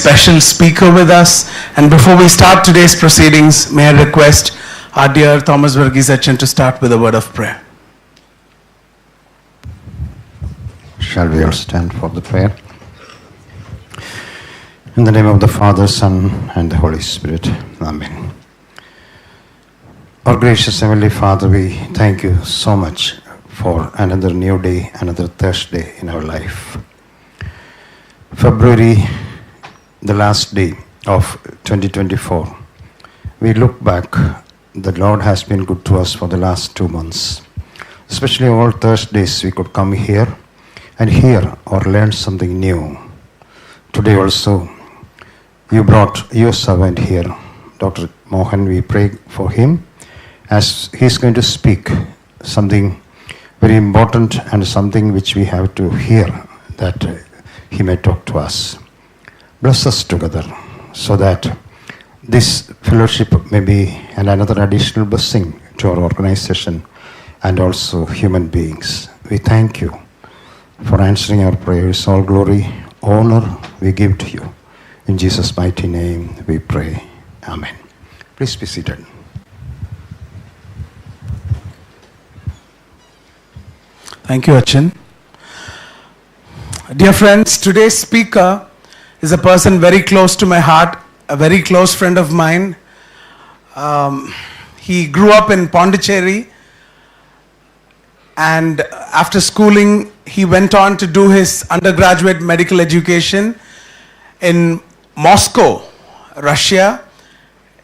special speaker with us. And before we start today's proceedings, may I request our dear Thomas Verghese to start with a word of prayer. Shall we all stand for the prayer? In the name of the Father, Son, and the Holy Spirit. Amen. Our gracious Heavenly Father, we thank you so much for another new day, another Thursday in our life. February, the last day of 2024, we look back. The Lord has been good to us for the last 2 months. Especially all Thursdays we could come here and hear or learn something new. Today also, you brought your servant here, Dr. Mohan. We pray for him as he's going to speak something very important and something which we have to hear, that he may talk to us. Bless us together so that this fellowship may be another additional blessing to our organization and also human beings. We thank you for answering our prayers. All glory, honor we give to you. In Jesus' mighty name we pray. Amen. Please be seated. Thank you, Achin. Dear friends, today's speaker is a person very close to my heart, a very close friend of mine. He grew up in Puducherry, and after schooling, he went on to do his undergraduate medical education in Moscow, Russia,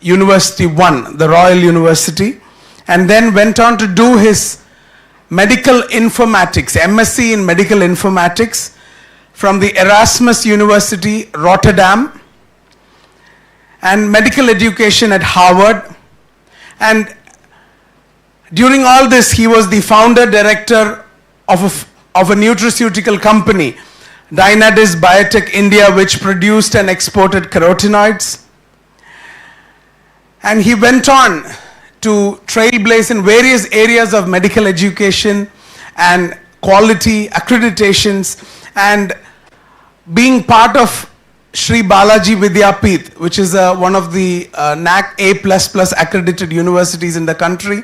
University 1, the Royal University, and then went on to do his Medical Informatics, MSc in Medical Informatics from the Erasmus University, Rotterdam, and medical education at Harvard. And during all this, he was the founder director of a nutraceutical company, Dynadis Biotech India, which produced and exported carotenoids. And he went on to trailblaze in various areas of medical education and quality accreditations, and being part of Sri Balaji Vidyapeeth, which is one of the NAC A++ accredited universities in the country.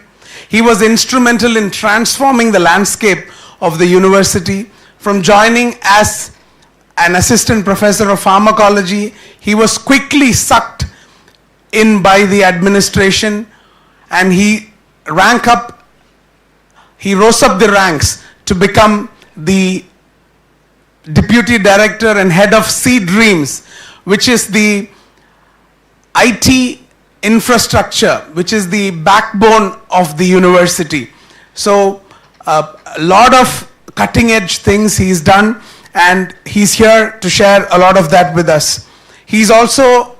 He was instrumental in transforming the landscape of the university. From joining as an assistant professor of pharmacology, he was quickly sucked in by the administration, and he rose up the ranks to become the deputy director and head of C-Dreams, which is the IT infrastructure, which is the backbone of the university. So a lot of cutting edge things he's done, and he's here to share a lot of that with us. He's also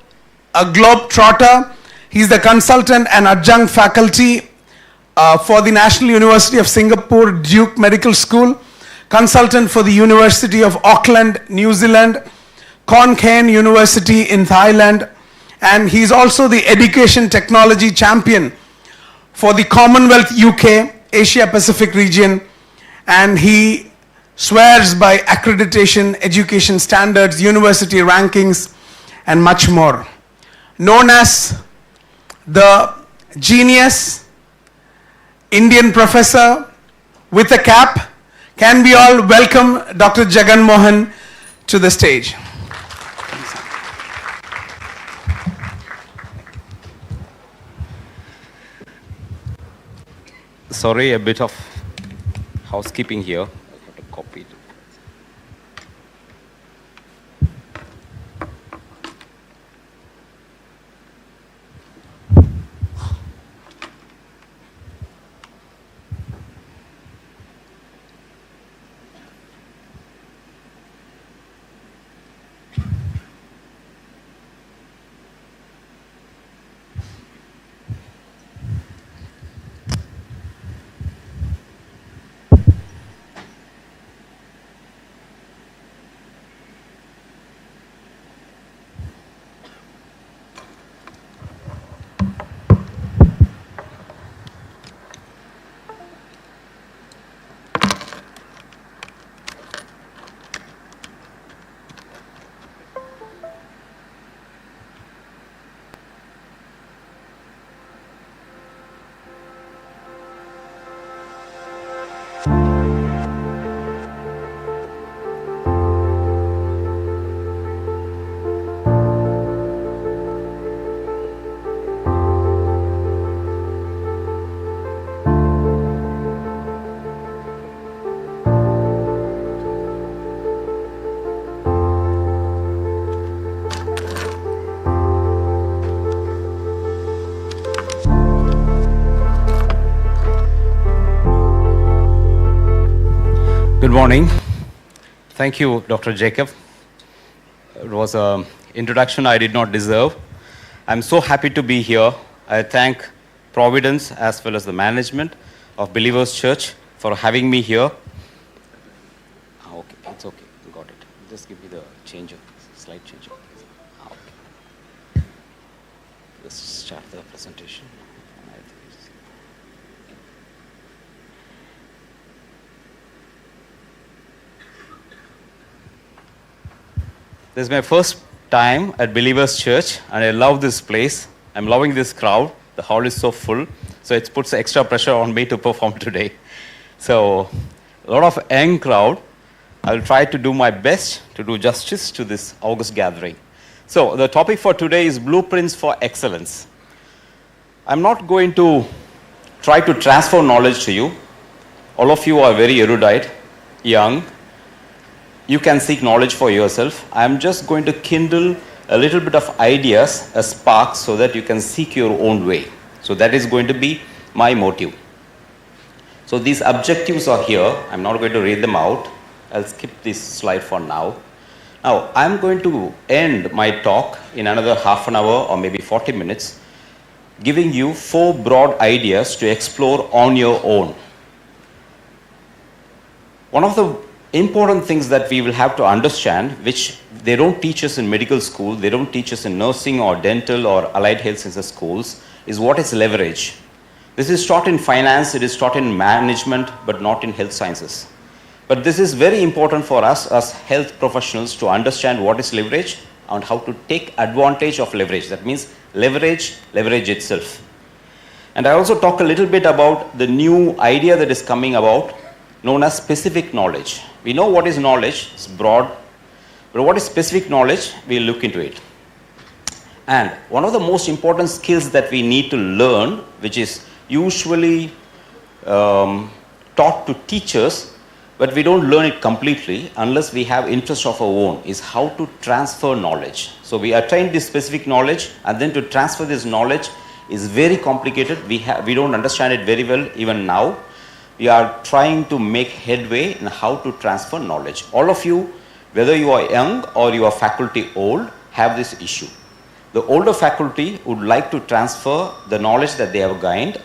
a globe-trotter. He's the consultant and adjunct faculty for the National University of Singapore, Duke Medical School, consultant for the University of Auckland, New Zealand, Khon Kaen University in Thailand, and he's also the education technology champion for the Commonwealth UK, Asia Pacific region, and he swears by accreditation, education standards, university rankings, and much more. Known as the genius Indian professor with a cap, can we all welcome Dr. Jagan Mohan to the stage? Sorry, a bit of housekeeping here. I have to copy it. Good morning. Thank you, Dr. Jacob. It was an introduction I did not deserve. I'm so happy to be here. I thank Providence as well as the management of Believers Church for having me here. Okay, it's okay. Got it. Just give me the changer, slide changer. Okay. Let's start the presentation. This is my first time at Believers Church, and I love this place. I'm loving this crowd. The hall is so full, so it puts extra pressure on me to perform today. So, a lot of young crowd. I'll try to do my best to do justice to this August gathering. So, the topic for today is Blueprints for Excellence. I'm not going to try to transfer knowledge to you. All of you are very erudite, young. You can seek knowledge for yourself. I'm just going to kindle a little bit of ideas, a spark, so that you can seek your own way. So that is going to be my motive. So these objectives are here. I'm not going to read them out. I'll skip this slide for now. Now, I'm going to end my talk in another half an hour or maybe 40 minutes, giving you 4 broad ideas to explore on your own. One of the important things that we will have to understand, which they don't teach us in medical school, they don't teach us in nursing or dental or allied health sciences schools, is what is leverage. This is taught in finance, it is taught in management, but not in health sciences. But this is very important for us as health professionals to understand what is leverage and how to take advantage of leverage. That means leverage itself. And I also talk a little bit about the new idea that is coming about, known as specific knowledge. We know what is knowledge, it's broad, but what is specific knowledge, we'll look into it. And one of the most important skills that we need to learn, which is usually taught to teachers, but we don't learn it completely unless we have interest of our own, is how to transfer knowledge. So we attain this specific knowledge, and then to transfer this knowledge is very complicated. We don't understand it very well even now. We are trying to make headway in how to transfer knowledge. All of you, whether you are young or you are faculty old, have this issue. The older faculty would like to transfer the knowledge that they have gained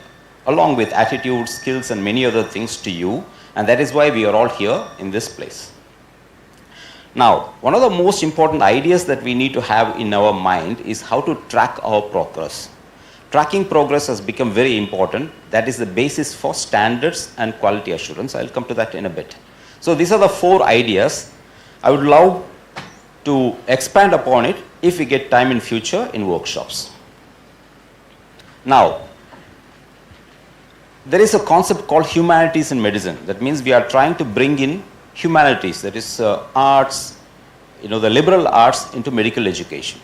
along with attitude, skills and many other things to you, and that is why we are all here in this place. Now, one of the most important ideas that we need to have in our mind is how to track our progress. Tracking progress has become very important. That is the basis for standards and quality assurance. I'll come to that in a bit. So these are the 4 ideas. I would love to expand upon it if we get time in future in workshops. Now, there is a concept called humanities in medicine. That means we are trying to bring in humanities, that is arts, the liberal arts into medical education.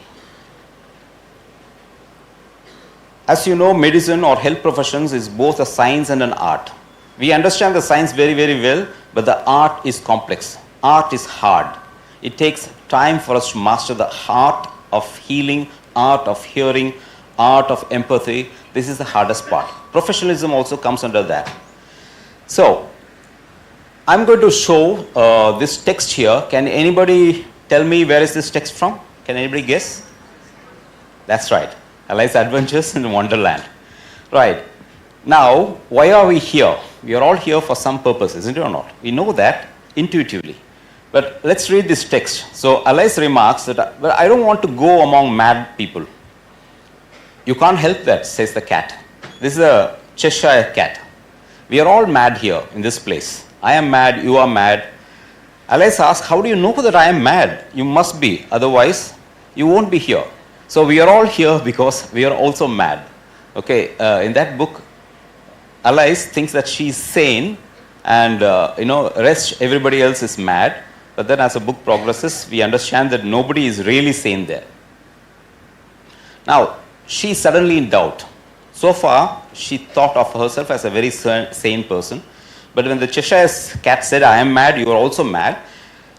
As you know, medicine or health professions is both a science and an art. We understand the science very, very well, but the art is complex. Art is hard. It takes time for us to master the art of healing, art of hearing, art of empathy. This is the hardest part. Professionalism also comes under that. So, I'm going to show this text here. Can anybody tell me where is this text from? Can anybody guess? That's right. Alice's Adventures in Wonderland. Right. Now, why are we here? We are all here for some purpose, isn't it or not? We know that intuitively. But let's read this text. So, Alice remarks that, but I don't want to go among mad people. You can't help that, says the cat. This is a Cheshire cat. We are all mad here in this place. I am mad, you are mad. Alice asks, how do you know that I am mad? You must be, otherwise you won't be here. So we are all here because we are also mad. Okay, in that book, Alice thinks that she is sane and, rest everybody else is mad. But then as the book progresses, we understand that nobody is really sane there. Now, she is suddenly in doubt. So far, she thought of herself as a very sane person. But when the Cheshire cat said, I am mad, you are also mad,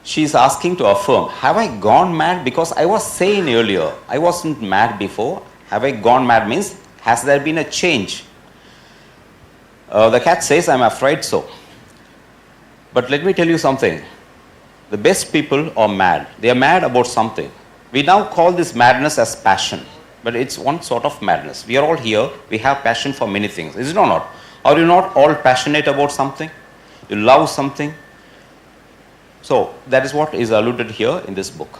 she is asking to affirm, have I gone mad? Because I was sane earlier. I wasn't mad before. Have I gone mad means, has there been a change? The cat says, I'm afraid so. But let me tell you something. The best people are mad. They are mad about something. We now call this madness as passion. But it's one sort of madness. We are all here. We have passion for many things. Is it or not? Are you not all passionate about something? You love something? So that is what is alluded here in this book.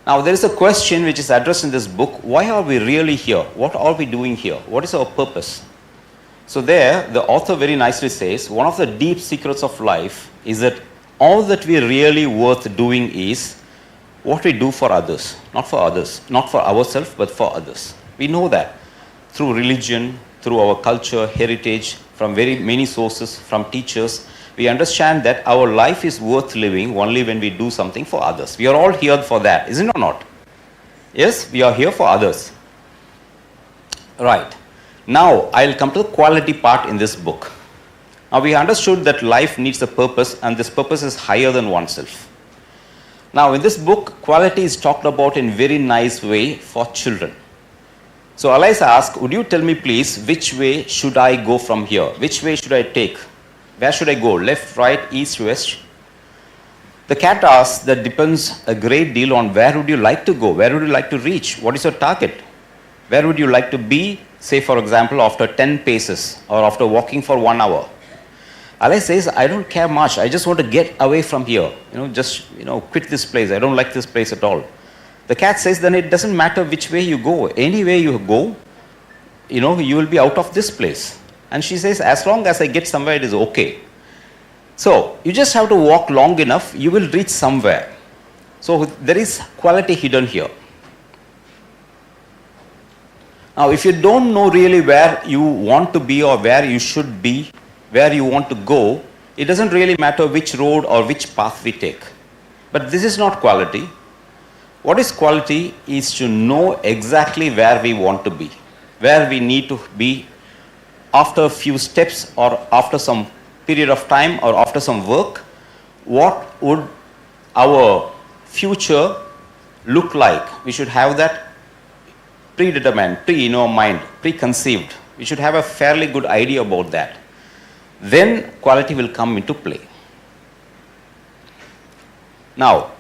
Now there is a question which is addressed in this book. Why are we really here? What are we doing here? What is our purpose? So there the author very nicely says, one of the deep secrets of life is that all that we really worth doing is what we do for others, not for ourselves, but for others. We know that through religion, through our culture, heritage, from very many sources, from teachers, we understand that our life is worth living only when we do something for others. We are all here for that, isn't it or not? Yes, we are here for others. Right. Now, I'll come to the quality part in this book. Now, we understood that life needs a purpose, and this purpose is higher than oneself. Now, in this book, quality is talked about in very nice way for children. So, Alice asked, would you tell me please, which way should I go from here? Which way should I take? Where should I go? Left, right, east, west? The cat asks, that depends a great deal on where would you like to go? Where would you like to reach? What is your target? Where would you like to be, say for example, after 10 paces or after walking for 1 hour? Alice says, I don't care much. I just want to get away from here. Quit this place. I don't like this place at all. The cat says, then it doesn't matter which way you go. Any way you go, you will be out of this place. And she says, as long as I get somewhere, it is okay. So, you just have to walk long enough, you will reach somewhere. So, there is quality hidden here. Now, if you don't know really where you want to be or where you should be, where you want to go, it doesn't really matter which road or which path we take. But this is not quality. What is quality is to know exactly where we want to be, where we need to be after a few steps or after some period of time or after some work. What would our future look like? We should have that predetermined, mind, preconceived. We should have a fairly good idea about that. Then quality will come into play. Now,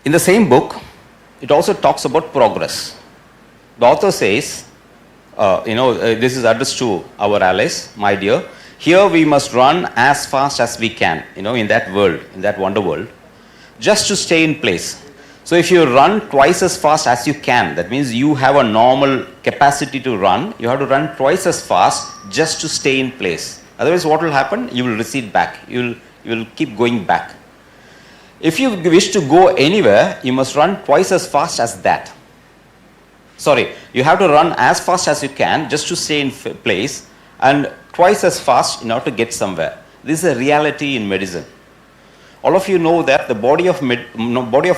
in the same book, it also talks about progress. The author says, this is addressed to our Alice, my dear. Here we must run as fast as we can, in that world, in that wonder world, just to stay in place. So if you run twice as fast as you can, that means you have a normal capacity to run, you have to run twice as fast just to stay in place. Otherwise, what will happen? You will recede back. You will keep going back. If you wish to go anywhere, you must run twice as fast as that. Sorry, you have to run as fast as you can just to stay in place and twice as fast in order to get somewhere. This is a reality in medicine. All of you know that the body of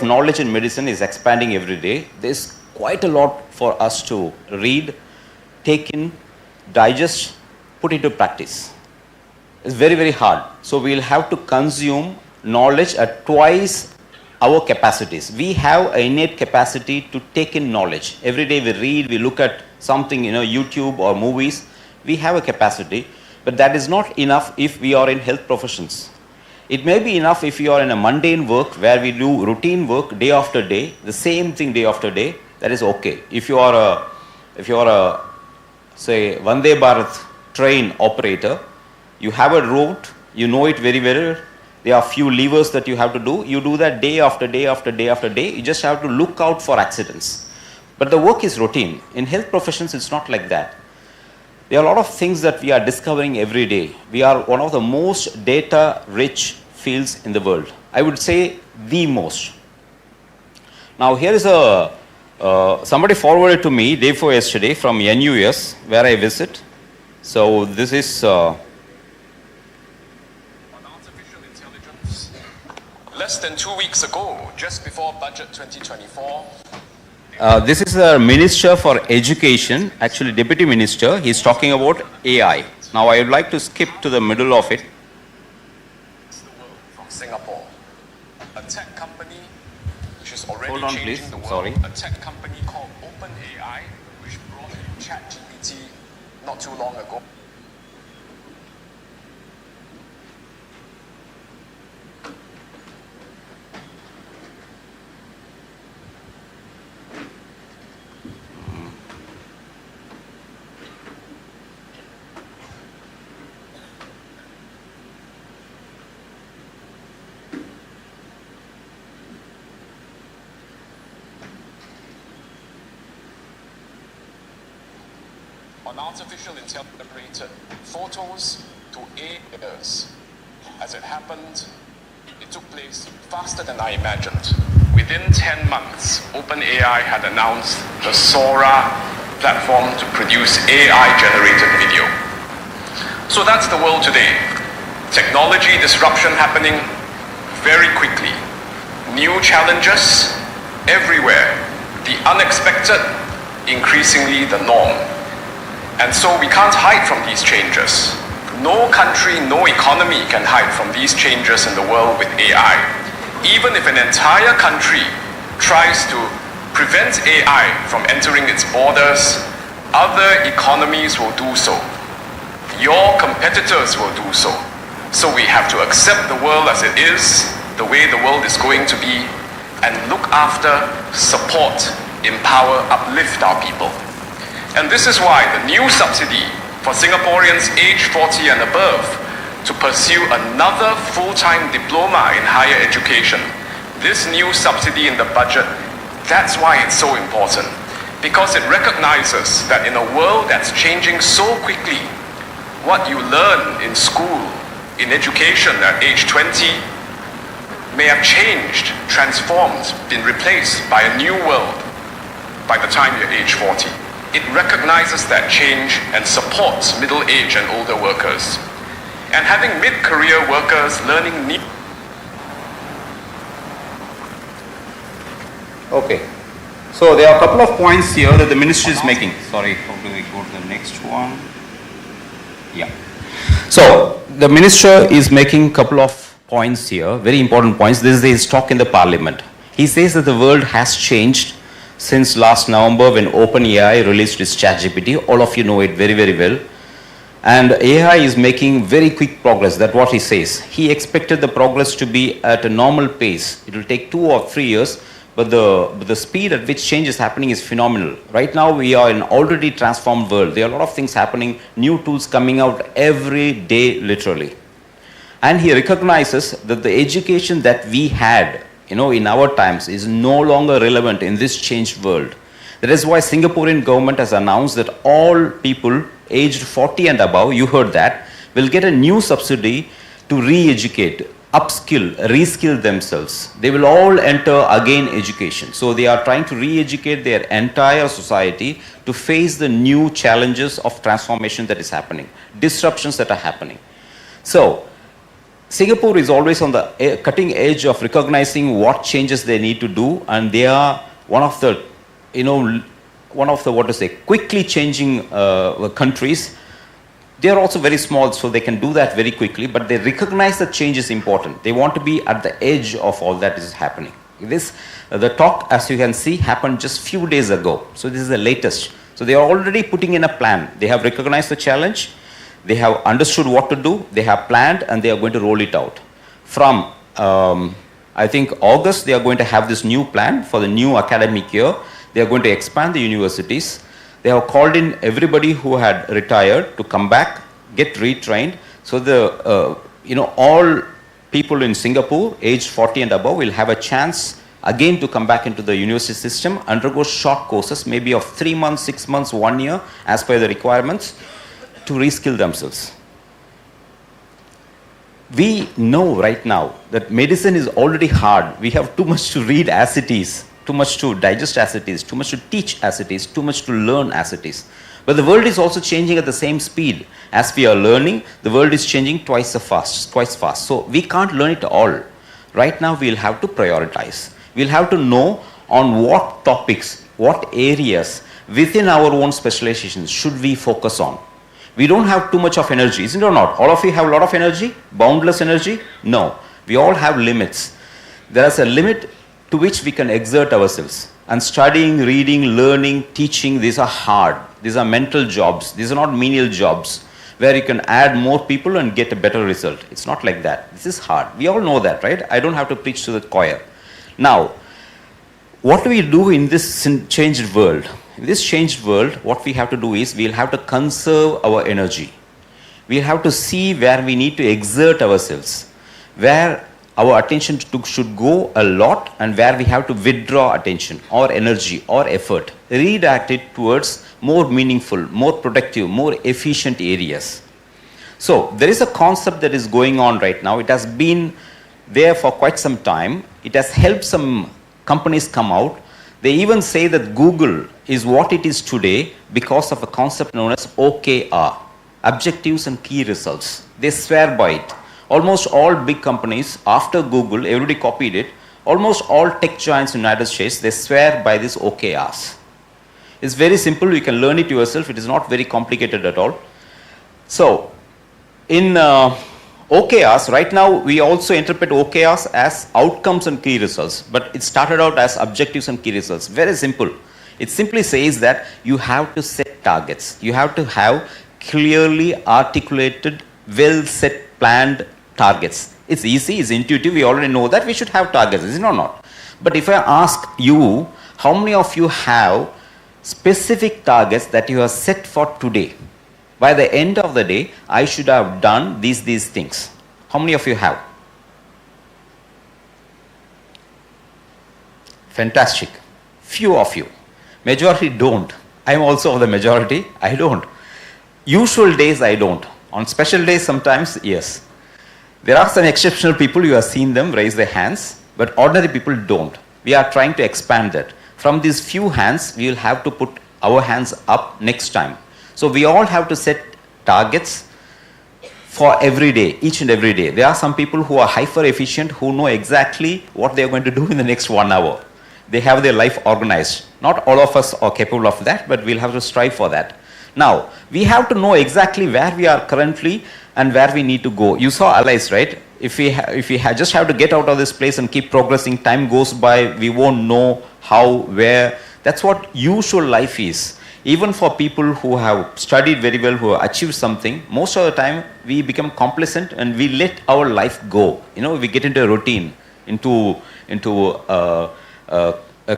knowledge in medicine is expanding every day. There is quite a lot for us to read, take in, digest, put into practice. It's very, very hard. So we will have to consume knowledge at twice our capacities. We have an innate capacity to take in knowledge. Every day we read, we look at something, YouTube or movies. We have a capacity, but that is not enough if we are in health professions. It may be enough if you are in a mundane work where we do routine work day after day, the same thing day after day. That is okay. If you are a say Vande Bharat train operator, you have a route, you know it very well. There are few levers that you have to do. You do that day after day after day after day. You just have to look out for accidents. But the work is routine. In health professions, it's not like that. There are a lot of things that we are discovering every day. We are one of the most data-rich fields in the world. I would say the most. Now here is somebody forwarded to me day before yesterday from NUS where I visit. So this is less than 2 weeks ago, just before budget 2024. This is the Minister for Education, actually Deputy Minister. He's talking about AI. Now I would like to skip to the middle of it. From Singapore, a tech company which is already Hold on, changing please. the world. Sorry. A tech company called OpenAI, which brought in ChatGPT not too long ago. on artificial intelligence photos to AIs. As it happened, it took place faster than I imagined. Within 10 months, OpenAI had announced the Sora platform to produce AI-generated video. So that's the world today. Technology disruption happening very quickly. New challenges everywhere. The unexpected, increasingly the norm. And so we can't hide from these changes. No country, no economy can hide from these changes in the world with AI. Even if an entire country tries to prevent AI from entering its borders, other economies will do so. Your competitors will do so. So we have to accept the world as it is, the way the world is going to be, and look after, support, empower, uplift our people. And this is why the new subsidy for Singaporeans aged 40 and above to pursue another full-time diploma in higher education, this new subsidy in the budget, that's why it's so important. Because it recognizes that in a world that's changing so quickly, what you learn in school, in education at age 20, may have changed, transformed, been replaced by a new world by the time you're age 40. It recognizes that change and supports middle-aged and older workers. And having mid-career workers learning new... Okay. So there are a couple of points here that the ministry is making. Sorry, how do we go to the next one? Yeah. So the minister is making a couple of points here, very important points. This is his talk in the parliament. He says that the world has changed since last November when OpenAI released its ChatGPT. All of you know it very, very well. And AI is making very quick progress. That's what he says. He expected the progress to be at a normal pace. It will take 2 or 3 years, but the speed at which change is happening is phenomenal. Right now, we are in an already transformed world. There are a lot of things happening, new tools coming out every day, literally. And he recognizes that the education that we had, in our times is no longer relevant in this changed world. That is why Singaporean government has announced that all people aged 40 and above, you heard that, will get a new subsidy to re-educate, upskill, reskill themselves. They will all enter again education. So they are trying to re-educate their entire society to face the new challenges of transformation that is happening, disruptions that are happening. So Singapore is always on the cutting edge of recognizing what changes they need to do, and they are one of the, quickly changing countries. They are also very small, so they can do that very quickly, but they recognize that change is important. They want to be at the edge of all that is happening. The talk, as you can see, happened just few days ago. So this is the latest. So they are already putting in a plan. They have recognized the challenge. They have understood what to do, they have planned, and they are going to roll it out. From, I think, August, they are going to have this new plan for the new academic year. They are going to expand the universities. They have called in everybody who had retired to come back, get retrained. So all people in Singapore, aged 40 and above, will have a chance again to come back into the university system, undergo short courses, maybe of 3 months, 6 months, 1 year, as per the requirements, to reskill themselves. We know right now that medicine is already hard. We have too much to read as it is, too much to digest as it is, too much to teach as it is, too much to learn as it is. But the world is also changing at the same speed. As we are learning, the world is changing twice fast. So we can't learn it all. Right now, we'll have to prioritize. We'll have to know on what topics, what areas within our own specializations should we focus on. We don't have too much of energy, isn't it or not? All of you have a lot of energy? Boundless energy? No. We all have limits. There is a limit to which we can exert ourselves. And studying, reading, learning, teaching, these are hard. These are mental jobs. These are not menial jobs where you can add more people and get a better result. It's not like that. This is hard. We all know that, right? I don't have to preach to the choir. Now, what do we do in this changed world? In this changed world, what we have to do is we'll have to conserve our energy. We'll have to see where we need to exert ourselves, where our attention should go a lot, and where we have to withdraw attention or energy or effort, redirect it towards more meaningful, more productive, more efficient areas. So there is a concept that is going on right now. It has been there for quite some time. It has helped some companies come out. They even say that Google is what it is today because of a concept known as OKR, objectives and key results. They swear by it. Almost all big companies, after Google, everybody copied it. Almost all tech giants in the United States, they swear by these OKRs. It's very simple. You can learn it yourself. It is not very complicated at all. So, in OKRs, right now, we also interpret OKRs as outcomes and key results. But it started out as objectives and key results. Very simple. It simply says that you have to set targets. You have to have clearly articulated, well set, planned targets. It's easy, it's intuitive, we already know that we should have targets, is it or not? But if I ask you, how many of you have specific targets that you have set for today? By the end of the day, I should have done these things. How many of you have? Fantastic. Few of you. Majority don't. I am also of the majority, I don't. Usual days, I don't. On special days, sometimes, yes. There are some exceptional people, you have seen them raise their hands, but ordinary people don't. We are trying to expand that. From these few hands, we will have to put our hands up next time. So we all have to set targets for every day, each and every day. There are some people who are hyper efficient, who know exactly what they are going to do in the next 1 hour. They have their life organized. Not all of us are capable of that, but we'll have to strive for that. Now, we have to know exactly where we are currently and where we need to go. You saw Alice, right? If we just have to get out of this place and keep progressing, time goes by, we won't know how, where. That's what usual life is. Even for people who have studied very well, who have achieved something, most of the time we become complacent and we let our life go. You know, we get into a routine, into a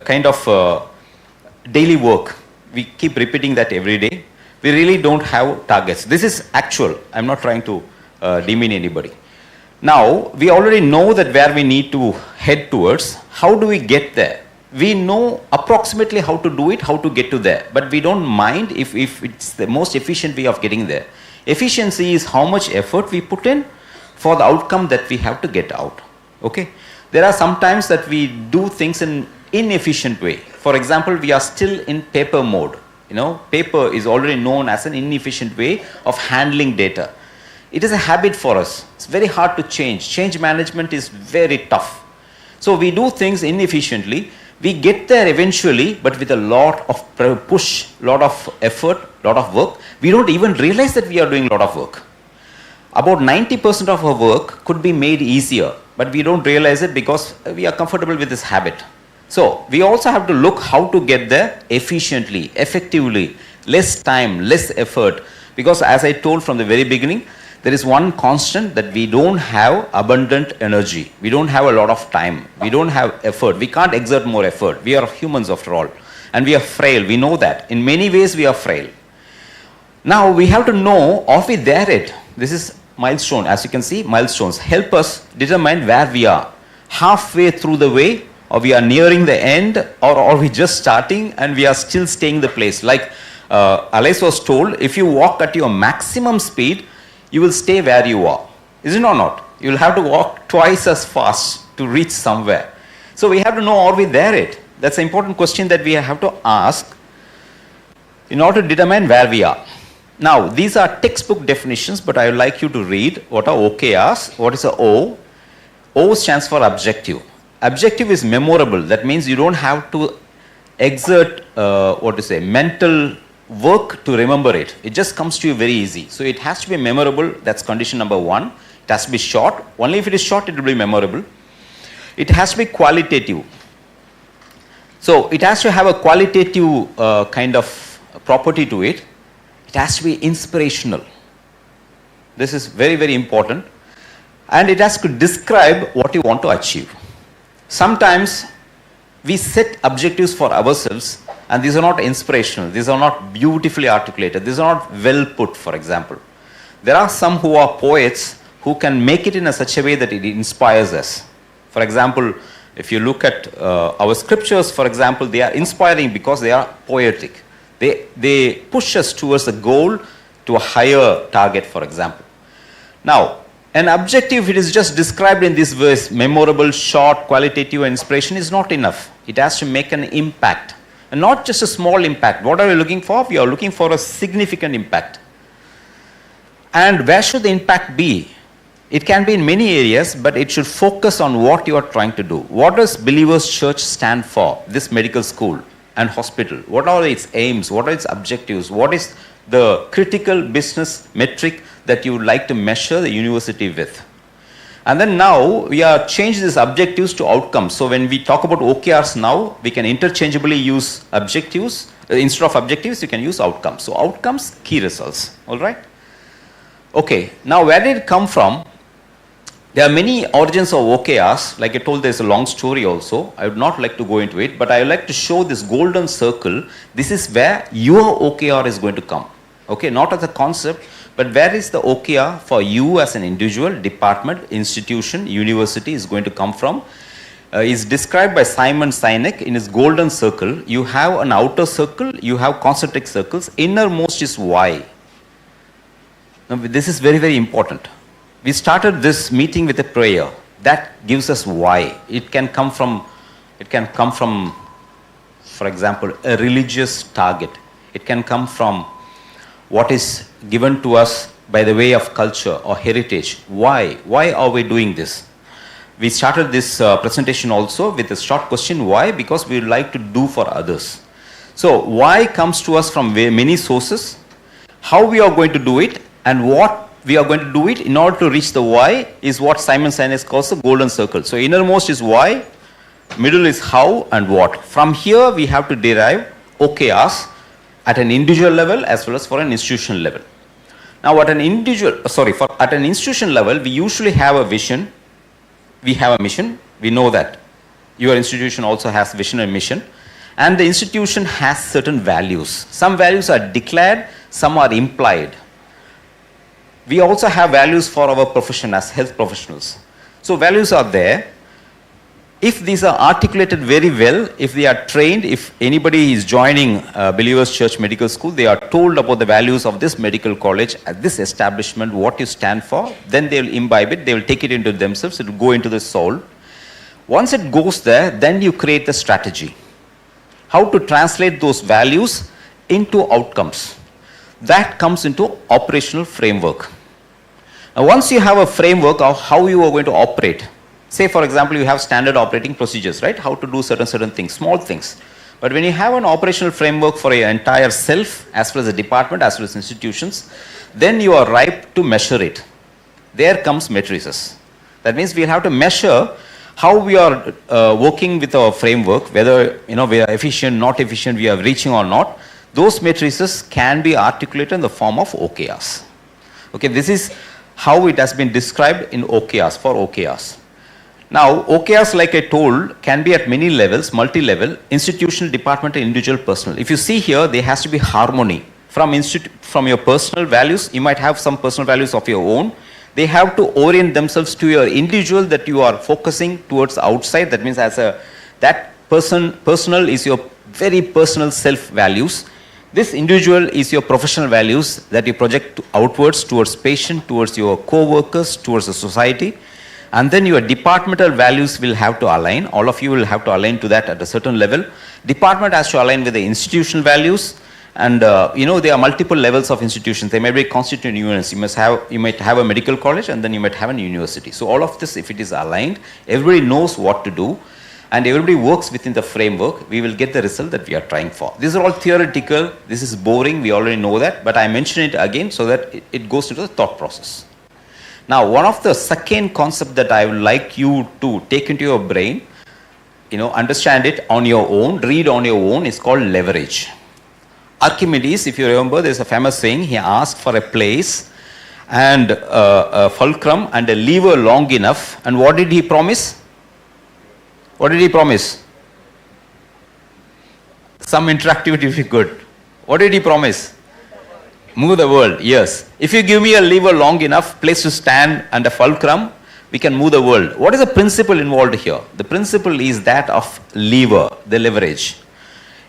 kind of daily work. We keep repeating that every day. We really don't have targets. This is actual. I'm not trying to demean anybody. Now, we already know that where we need to head towards. How do we get there? We know approximately how to do it, how to get to there. But we don't mind if it's the most efficient way of getting there. Efficiency is how much effort we put in for the outcome that we have to get out. Okay? There are some times that we do things in inefficient way. For example, we are still in paper mode. You know, paper is already known as an inefficient way of handling data. It is a habit for us. It's very hard to change. Change management is very tough. So we do things inefficiently. We get there eventually, but with a lot of push, lot of effort, lot of work. We don't even realize that we are doing a lot of work. About 90% of our work could be made easier, but we don't realize it because we are comfortable with this habit. So we also have to look how to get there efficiently, effectively, less time, less effort. Because as I told from the very beginning, there is one constant that we don't have abundant energy. We don't have a lot of time. We don't have effort. We can't exert more effort. We are humans after all. And we are frail. We know that. In many ways we are frail. Now we have to know, are we there yet? This is milestone. As you can see, milestones help us determine where we are. Halfway through the way, or we are nearing the end, or are we just starting and we are still staying the place. Like Alice was told, if you walk at your maximum speed, you will stay where you are. Is it or not? You will have to walk twice as fast to reach somewhere. So we have to know, are we there yet? That's an important question that we have to ask in order to determine where we are. Now, these are textbook definitions, but I would like you to read what are OKRs. What is a O? O stands for objective. Objective is memorable. That means you don't have to exert, mental work to remember it. It just comes to you very easy. So it has to be memorable. That's condition number one. It has to be short. Only if it is short, it will be memorable. It has to be qualitative. So it has to have a qualitative kind of property to it. It has to be inspirational. This is very, very important. And it has to describe what you want to achieve. Sometimes we set objectives for ourselves and these are not inspirational. These are not beautifully articulated. These are not well put, for example. There are some who are poets who can make it in such a way that it inspires us. For example, if you look at our scriptures, for example, they are inspiring because they are poetic. They push us towards a goal, to a higher target, for example. Now, an objective, it is just described in this verse, memorable, short, qualitative, and inspiration is not enough. It has to make an impact. And not just a small impact. What are we looking for? We are looking for a significant impact. And where should the impact be? It can be in many areas, but it should focus on what you are trying to do. What does Believers Church stand for? This medical school and hospital. What are its aims? What are its objectives? What is the critical business metric that you would like to measure the university with? And then now we are changing these objectives to outcomes. So when we talk about OKRs now, we can interchangeably use objectives. Instead of objectives, you can use outcomes. So outcomes, key results. All right? Okay. Now where did it come from? There are many origins of OKRs. Like I told, there's a long story also. I would not like to go into it, but I would like to show this golden circle. This is where your OKR is going to come. Okay, not as a concept, but where is the OKR for you as an individual, department, institution, university is going to come from? Is described by Simon Sinek in his golden circle. You have an outer circle, you have concentric circles. Innermost is why. Now, this is very, very important. We started this meeting with a prayer. That gives us why. It can come from, for example, a religious target. It can come from what is given to us by the way of culture or heritage. Why? Why are we doing this? We started this presentation also with a short question, why? Because we would like to do for others. So why comes to us from many sources, how we are going to do it, and what we are going to do it in order to reach the why is what Simon Sinek calls the golden circle. So innermost is why, middle is how and what. From here we have to derive OKRs at an individual level as well as for an institutional level. Now at an institution level, we usually have a vision, we have a mission, we know that. Your institution also has vision and mission, and the institution has certain values. Some values are declared, some are implied. We also have values for our profession as health professionals. So values are there. If these are articulated very well, if they are trained, if anybody is joining Believers Church Medical School, they are told about the values of this medical college at this establishment, what you stand for, then they will imbibe it, they will take it into themselves, it will go into the soul. Once it goes there, then you create the strategy. How to translate those values into outcomes. That comes into operational framework. Now once you have a framework of how you are going to operate, say for example you have standard operating procedures, right? How to do certain things, small things. But when you have an operational framework for your entire self, as well as a department, as well as institutions, then you are ripe to measure it. There comes matrices. That means we'll have to measure how we are working with our framework, whether we are efficient, not efficient, we are reaching or not. Those matrices can be articulated in the form of OKRs. Okay, this is how it has been described in OKRs, for OKRs. Now, OKRs, like I told, can be at many levels, multi-level, institutional, department, and individual, personal. If you see here, there has to be harmony. From your personal values, you might have some personal values of your own. They have to orient themselves to your individual that you are focusing towards outside. That means personal is your very personal self-values. This individual is your professional values that you project outwards towards patient, towards your co-workers, towards the society. And then your departmental values will have to align. All of you will have to align to that at a certain level. Department has to align with the institutional values. And there are multiple levels of institutions. They may be constituent units. You might have a medical college and then you might have a university. So all of this, if it is aligned, everybody knows what to do. And everybody works within the framework, we will get the result that we are trying for. These are all theoretical. This is boring. We already know that. But I mention it again so that it goes into the thought process. Now, one of the second concept that I would like you to take into your brain, understand it on your own, read on your own, is called leverage. Archimedes, if you remember, there's a famous saying, he asked for a place and a fulcrum and a lever long enough. And what did he promise? What did he promise? Some interactivity if you could. What did he promise? Move the world, yes. If you give me a lever long enough, place to stand and a fulcrum, we can move the world. What is the principle involved here? The principle is that of lever, the leverage.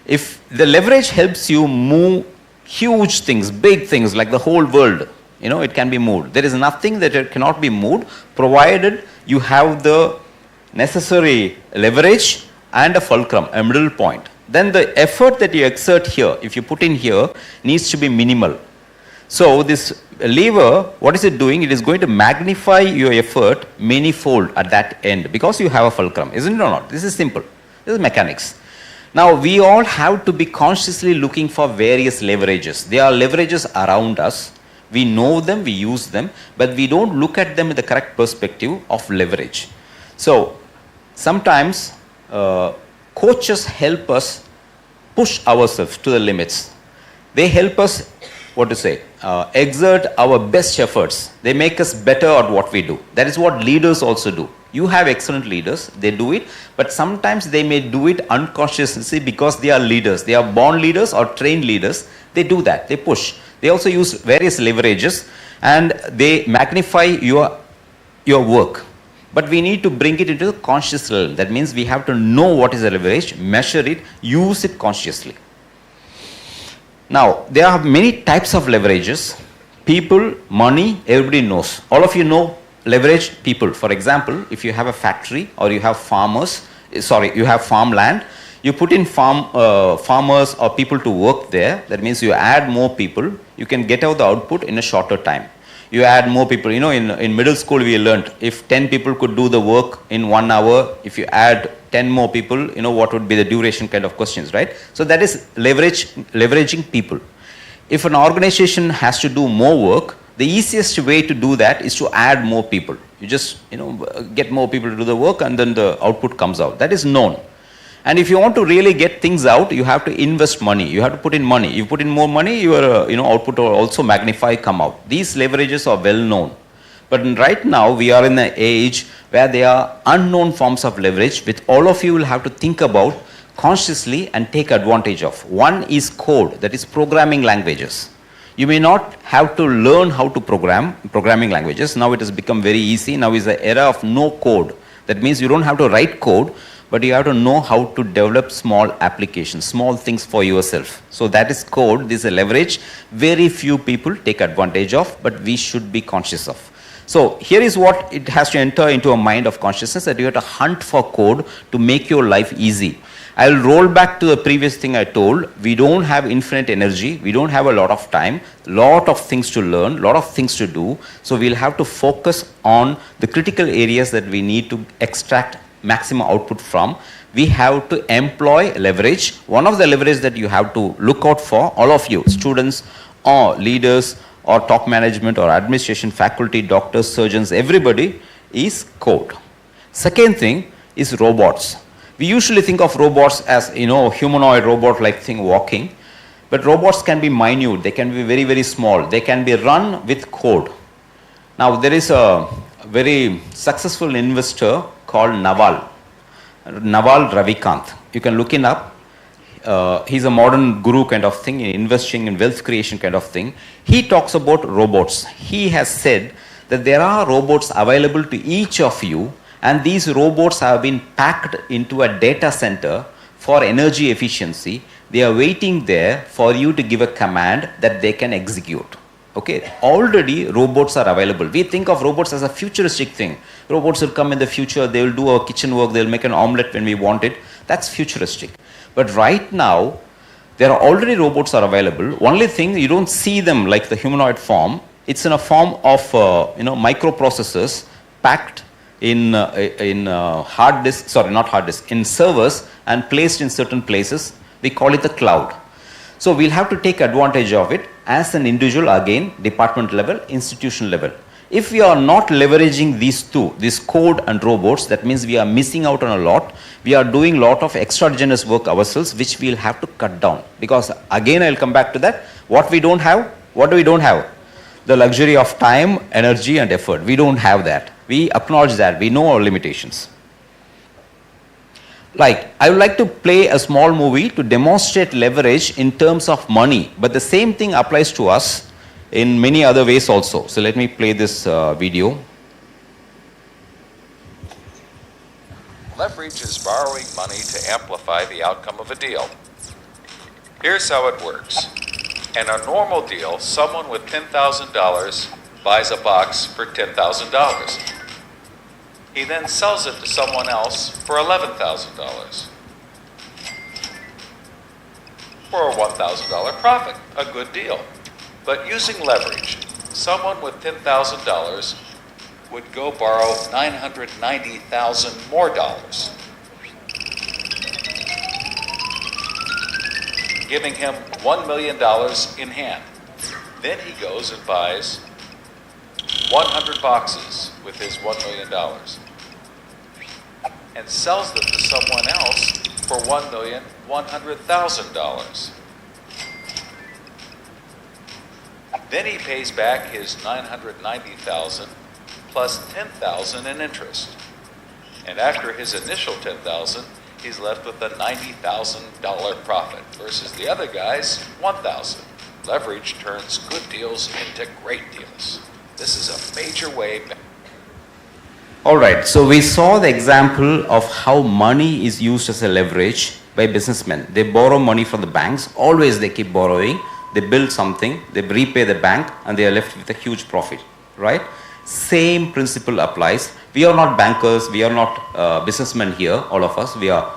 If the leverage helps you move huge things, big things like the whole world, it can be moved. There is nothing that it cannot be moved, provided you have the necessary leverage and a fulcrum, a middle point. Then the effort that you exert here, if you put in here, needs to be minimal. So this lever, what is it doing? It is going to magnify your effort many-fold at that end because you have a fulcrum, isn't it or not? This is simple. This is mechanics. Now, we all have to be consciously looking for various leverages. There are leverages around us. We know them, we use them, but we don't look at them in the correct perspective of leverage. So, sometimes coaches help us push ourselves to the limits. They help us, exert our best efforts. They make us better at what we do. That is what leaders also do. You have excellent leaders, they do it, but sometimes they may do it unconsciously because they are leaders. They are born leaders or trained leaders. They do that, they push. They also use various leverages and they magnify your work. But we need to bring it into the conscious level. That means we have to know what is the leverage, measure it, use it consciously. Now, there are many types of leverages. People, money, everybody knows. All of you know leverage people. For example, if you have a factory or you have you have farmland, you put in farmers or people to work there. That means you add more people, you can get out the output in a shorter time. You add more people. In middle school we learned if 10 people could do the work in 1 hour, if you add 10 more people, what would be the duration kind of questions, right? So that is leveraging people. If an organization has to do more work, the easiest way to do that is to add more people. You just, get more people to do the work and then the output comes out. That is known. And if you want to really get things out, you have to invest money. You have to put in money. You put in more money, your output will also magnify, come out. These leverages are well known. But right now, we are in an age where there are unknown forms of leverage, which all of you will have to think about consciously and take advantage of. One is code, that is programming languages. You may not have to learn how to programming languages. Now it has become very easy. Now is the era of no code. That means you don't have to write code, but you have to know how to develop small applications, small things for yourself. So that is code, this is a leverage. Very few people take advantage of, but we should be conscious of. So here is what it has to enter into a mind of consciousness, that you have to hunt for code to make your life easy. I'll roll back to the previous thing I told. We don't have infinite energy. We don't have a lot of time, lot of things to learn, lot of things to do. So we'll have to focus on the critical areas that we need to extract maximum output from. We have to employ leverage. One of the leverage that you have to look out for, all of you, students or leaders or top management or administration, faculty, doctors, surgeons, everybody, is code. Second thing is robots. We usually think of robots as, humanoid robot like thing walking, but robots can be minute, they can be very, very small, they can be run with code. Now there is a very successful investor called Naval Ravikant. You can look him up. He's a modern guru kind of thing, in investing in wealth creation kind of thing. He talks about robots. He has said that there are robots available to each of you, and these robots have been packed into a data center for energy efficiency. They are waiting there for you to give a command that they can execute. Okay, already robots are available. We think of robots as a futuristic thing. Robots will come in the future, they will do our kitchen work, they will make an omelette when we want it. That's futuristic. But right now, there are already robots are available. Only thing, you don't see them like the humanoid form. It's in a form of microprocessors packed in hard disk, sorry, not hard disk, in servers and placed in certain places. We call it the cloud. So we'll have to take advantage of it as an individual, again, department level, institution level. If we are not leveraging these two, this code and robots, that means we are missing out on a lot. We are doing a lot of extraneous work ourselves, which we'll have to cut down. Because again, I'll come back to that. What we don't have, what do we don't have? The luxury of time, energy and effort. We don't have that. We acknowledge that. We know our limitations. Like, I would like to play a small movie to demonstrate leverage in terms of money. But the same thing applies to us in many other ways also. So let me play this video. Leverage is borrowing money to amplify the outcome of a deal. Here's how it works. In a normal deal, someone with $10,000 buys a box for $10,000. He then sells it to someone else for $11,000. For a $1,000 profit, a good deal. But using leverage, someone with $10,000 would go borrow $990,000 more dollars, giving him $1 million in hand. Then he goes and buys 100 boxes with his $1 million and sells them to someone else for $1,100,000. Then he pays back his $990,000 plus $10,000 in interest. And after his initial $10,000, he's left with a $90,000 profit versus the other guy's $1,000. Leverage turns good deals into great deals. This is a major way back. All right, so we saw the example of how money is used as a leverage by businessmen. They borrow money from the banks. Always they keep borrowing. They build something, they repay the bank, and they are left with a huge profit, right? Same principle applies. We are not bankers, we are not businessmen here, all of us. We are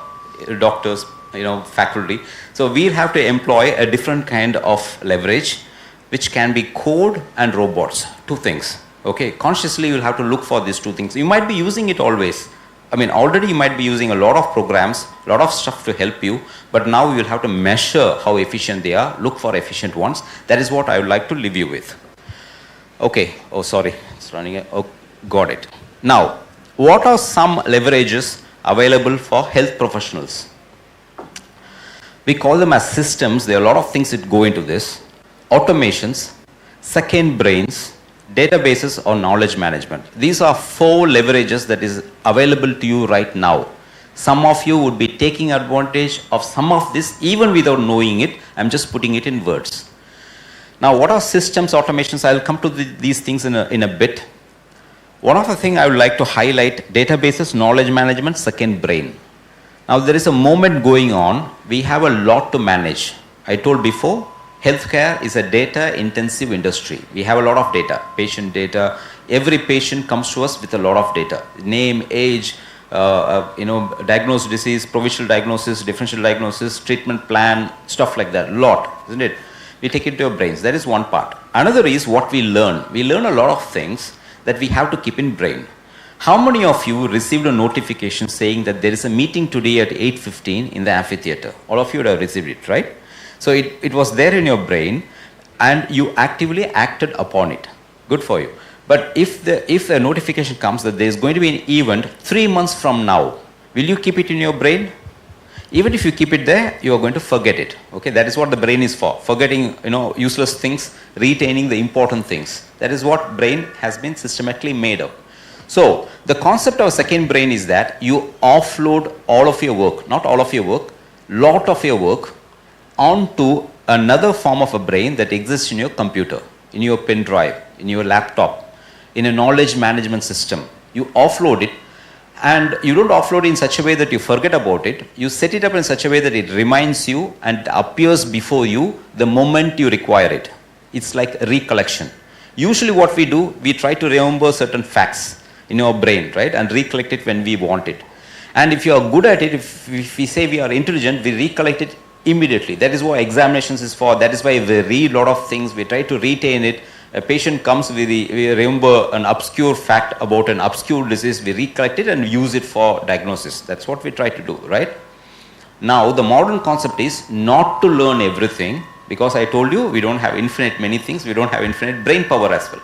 doctors, faculty. So we have to employ a different kind of leverage, which can be code and robots. Two things. Okay, consciously you will have to look for these two things. You might be using it always. Already you might be using a lot of programs, a lot of stuff to help you, but now you will have to measure how efficient they are, look for efficient ones. That is what I would like to leave you with. Okay, oh sorry, it's running. Oh, got it. Now, what are some leverages available for health professionals? We call them as systems. There are a lot of things that go into this. Automations, second brains, databases or knowledge management. These are 4 leverages that is available to you right now. Some of you would be taking advantage of some of this even without knowing it. I'm just putting it in words. Now, what are systems, automations? I'll come to these things in a bit. One of the things I would like to highlight, databases, knowledge management, second brain. Now, there is a moment going on. We have a lot to manage. I told before, healthcare is a data-intensive industry. We have a lot of data, patient data. Every patient comes to us with a lot of data. Name, age, diagnosed disease, provisional diagnosis, differential diagnosis, treatment plan, stuff like that. Lot, isn't it? We take it to our brains. That is one part. Another is what we learn. We learn a lot of things that we have to keep in brain. How many of you received a notification saying that there is a meeting today at 8:15 in the amphitheater? All of you would have received it, right? So it was there in your brain and you actively acted upon it. Good for you. But if a notification comes that there is going to be an event 3 months from now, will you keep it in your brain? Even if you keep it there, you are going to forget it. Okay, that is what the brain is for. Forgetting, useless things, retaining the important things. That is what brain has been systematically made of. So the concept of second brain is that you offload all of your work, not all of your work, lot of your work onto another form of a brain that exists in your computer, in your pen drive, in your laptop, in a knowledge management system. You offload it, and you don't offload it in such a way that you forget about it. You set it up in such a way that it reminds you and appears before you the moment you require it. It's like recollection. Usually what we do, we try to remember certain facts in our brain, right, and recollect it when we want it. And if you are good at it, if we say we are intelligent, we recollect it immediately. That is what examinations is for. That is why we read a lot of things. We try to retain it. A patient comes, we remember an obscure fact about an obscure disease. We recollect it and use it for diagnosis. That's what we try to do, right? Now, the modern concept is not to learn everything, because I told you we don't have infinite many things. We don't have infinite brain power as well.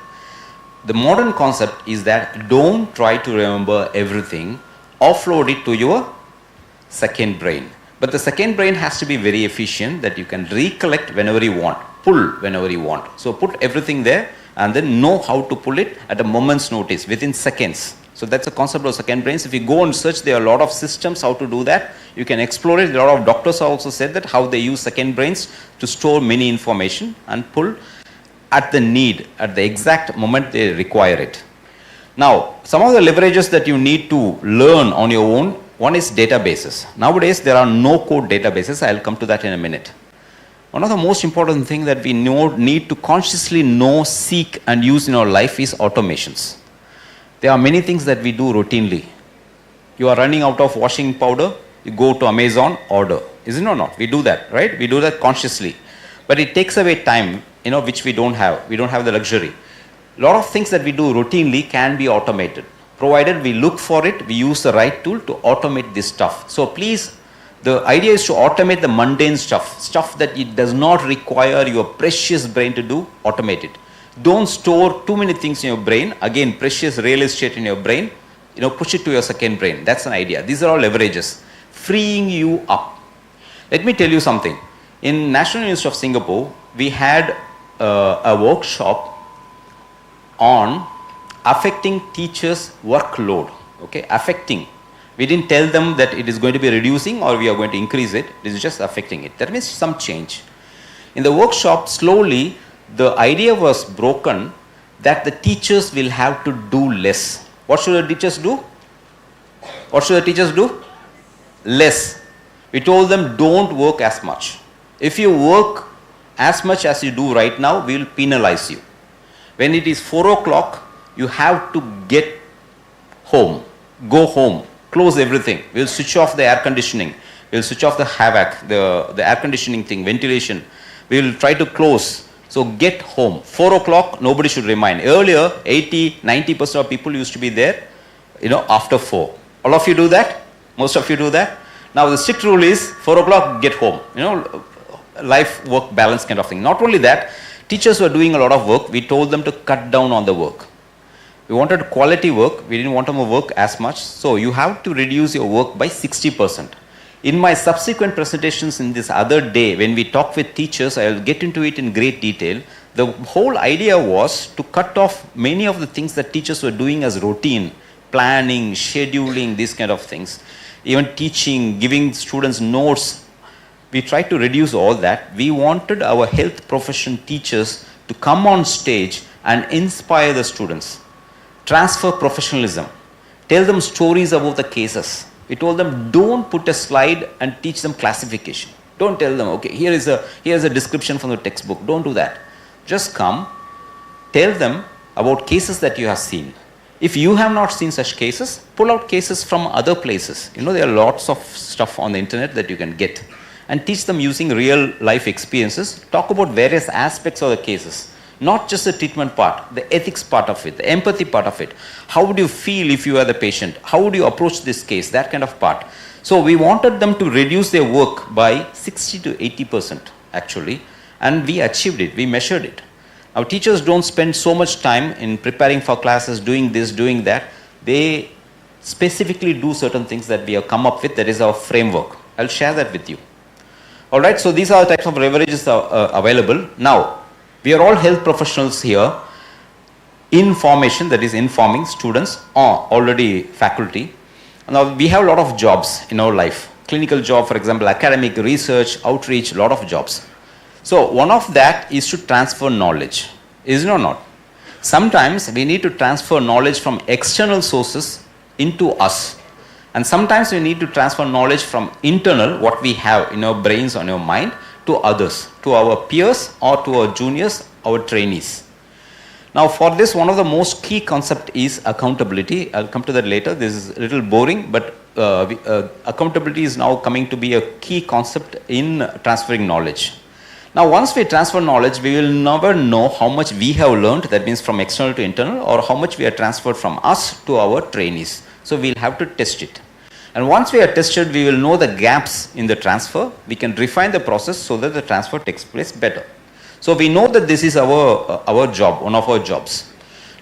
The modern concept is that don't try to remember everything. Offload it to your second brain. But the second brain has to be very efficient, that you can recollect whenever you want, pull whenever you want. So put everything there and then know how to pull it at a moment's notice, within seconds. So that's the concept of second brains. If you go and search, there are a lot of systems how to do that. You can explore it. A lot of doctors have also said that how they use second brains to store many information and pull at the need, at the exact moment they require it. Now, some of the leverages that you need to learn on your own, One is databases. Nowadays, there are no-code databases. I'll come to that in a minute. One of the most important things that we need to consciously know, seek, and use in our life is automations. There are many things that we do routinely. You are running out of washing powder, you go to Amazon, order. Isn't it or not? We do that, right? We do that consciously. But it takes away time, which we don't have. We don't have the luxury. A lot of things that we do routinely can be automated. Provided we look for it, we use the right tool to automate this stuff. So please, the idea is to automate the mundane stuff that it does not require your precious brain to do, automate it. Don't store too many things in your brain. Again, precious real estate in your brain, push it to your second brain. That's an idea. These are all leverages, freeing you up. Let me tell you something. In National University of Singapore, we had a workshop on affecting teachers' workload. Okay, affecting. We didn't tell them that it is going to be reducing or we are going to increase it. It is just affecting it. That means some change. In the workshop, slowly, the idea was broken that the teachers will have to do less. What should the teachers do? What should the teachers do? Less. We told them, don't work as much. If you work as much as you do right now, we will penalize you. When it is 4 o'clock, you have to get home, go home, close everything. We'll switch off the air conditioning. We'll switch off the HVAC, the air conditioning thing, ventilation. We'll try to close. So get home. 4 o'clock, nobody should remain. Earlier, 80-90% of people used to be there, after 4. All of you do that? Most of you do that? Now the strict rule is 4 o'clock, get home. Life-work balance kind of thing. Not only that, teachers were doing a lot of work. We told them to cut down on the work. We wanted quality work. We didn't want them to work as much. So you have to reduce your work by 60%. In my subsequent presentations in this other day, when we talk with teachers, I will get into it in great detail. The whole idea was to cut off many of the things that teachers were doing as routine, planning, scheduling, these kind of things. Even teaching, giving students notes. We tried to reduce all that. We wanted our health profession teachers to come on stage and inspire the students. Transfer professionalism. Tell them stories about the cases. We told them, don't put a slide and teach them classification. Don't tell them, okay, here is a description from the textbook. Don't do that. Just come, tell them about cases that you have seen. If you have not seen such cases, pull out cases from other places. There are lots of stuff on the internet that you can get. And teach them using real life experiences. Talk about various aspects of the cases. Not just the treatment part, the ethics part of it, the empathy part of it. How would you feel if you are the patient? How would you approach this case? That kind of part. So we wanted them to reduce their work by 60 to 80% actually. And we achieved it. We measured it. Our teachers don't spend so much time in preparing for classes, doing this, doing that. They specifically do certain things that we have come up with. That is our framework. I'll share that with you. All right, so these are the types of leverages available. Now, we are all health professionals here in formation, that is informing students or already faculty. Now, we have a lot of jobs in our life. Clinical job, for example, academic, research, outreach, a lot of jobs. So, one of that is to transfer knowledge. Is it or not? Sometimes we need to transfer knowledge from external sources into us. And sometimes we need to transfer knowledge from internal, what we have in our brains, on our mind, to others, to our peers or to our juniors, our trainees. Now for this, one of the most key concept is accountability. I'll come to that later. This is a little boring, but accountability is now coming to be a key concept in transferring knowledge. Now once we transfer knowledge, we will never know how much we have learned, that means from external to internal, or how much we have transferred from us to our trainees. So we'll have to test it. And once we are tested, we will know the gaps in the transfer. We can refine the process so that the transfer takes place better. So we know that this is our job, one of our jobs.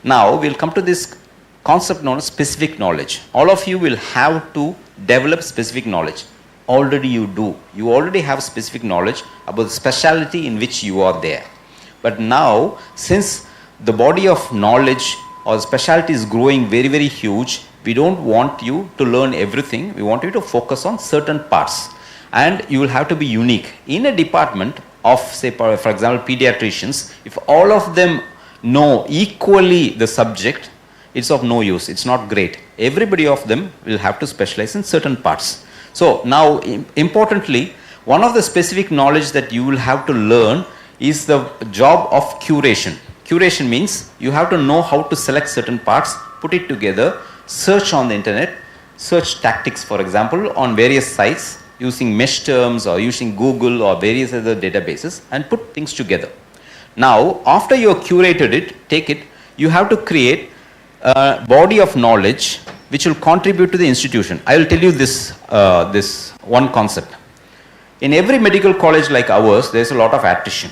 Now we'll come to this concept known as specific knowledge. All of you will have to develop specific knowledge. Already you do. You already have specific knowledge about the specialty in which you are there. But now, since the body of knowledge or specialty is growing very, very huge, we don't want you to learn everything. We want you to focus on certain parts. And you will have to be unique. In a department of, say, for example, pediatricians, if all of them know equally the subject, it's of no use, it's not great. Everybody of them will have to specialize in certain parts. So now, importantly, one of the specific knowledge that you will have to learn is the job of curation. Curation means you have to know how to select certain parts, put it together, search on the internet, search tactics, for example, on various sites using mesh terms or using Google or various other databases, and put things together. Now, after you have curated it, take it, you have to create a body of knowledge which will contribute to the institution. I will tell you this, this one concept. In every medical college like ours, there is a lot of attrition.